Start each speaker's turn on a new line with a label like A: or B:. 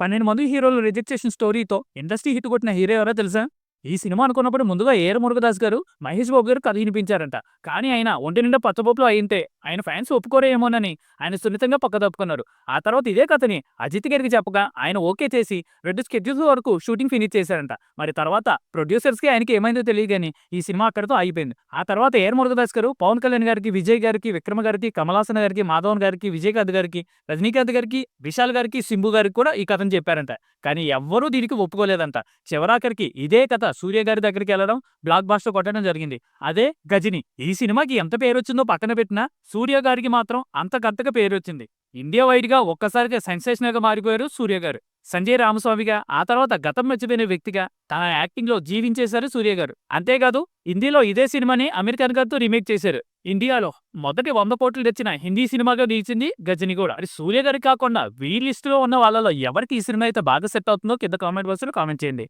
A: 12 మంది హీరోలు రిజెక్ట్ చేసిన స్టోరీతో ఇండస్ట్రీ హిట్ కొట్టిన హీరో ఎవరో తెలుసా? ఈ సినిమా అనుకున్నప్పుడు ముందుగా ఏఆర్ మురుగదాస్ గారు, మహేష్ బాబు గారు కథ వినిపించారంట. కానీ ఆయన ఒంటి నిండా పచ్చబొప్పులు అయింతే ఆయన ఫ్యాన్స్ ఒప్పుకోరేమోనని ఆయన సున్నితంగా పక్కదప్పుకున్నారు. ఆ తర్వాత ఇదే కథని అజిత్ గారికి చెప్పగా ఆయన ఓకే చేసి 2 స్కెడ్యూల్స్ వరకు షూటింగ్ ఫినిష్ చేశారంట. మరి తర్వాత ప్రొడ్యూసర్స్‌కి ఆయనకి ఏమైందో తెలియదు గాని ఈ సినిమా అక్కడితో ఆగిపోయింది. ఆ తర్వాత ఏఆర్ మురుగదాస్ గారు పవన్ కళ్యాణ్ గారికి, విజయ్ గారికి, విక్రమ్ గారికి, కమల్ హాసన్ గారికి, మాధవన్ గారికి, విజయకాంత్ గారికి, రజనీకాంత్ గారికి, విశాల్ గారికి, సింబు గారికి కూడా ఈ కథను చెప్పారంట. కానీ ఎవ్వరూ దీనికి ఒప్పుకోలేదంట. చివరాఖరికి ఇదే కథ సూర్య గారి దగ్గరికెళ్లడం, బ్లాక్ బస్టర్ కొట్టడం జరిగింది. అదే 'గజిని'. ఈ సినిమాకి ఎంత పేరొచ్చిందో పక్కన పెట్టినా సూర్య గారికి మాత్రం అంతకంతగా పేరొచ్చింది. ఇండియా వైడ్‌గా ఒక్కసారిగా సెన్సేషనల్‌గా మారిపోయారు సూర్య గారు. సంజయ్ రామస్వామిగా, ఆ తర్వాత గతం మర్చిపోయిన వ్యక్తిగా తన యాక్టింగ్‌లో జీవించేశారు సూర్య గారు. అంతేకాదు హిందీలో ఇదే సినిమాని అమీర్ ఖాన్ గారితో రీమేక్ చేశారు. ఇండియాలో మొదటి 100 కోట్లు తెచ్చిన హిందీ సినిమాగా నిలిచింది 'గజిని' కూడా. మరి సూర్య గారికి కాకుండా ఈ లిస్ట్‌లో ఉన్న వాళ్ళలో ఎవరికి ఈ సినిమా అయితే బాగా సెట్ అవుతుందో కింద కామెంట్ బాక్స్‌లో కామెంట్ చేయండి.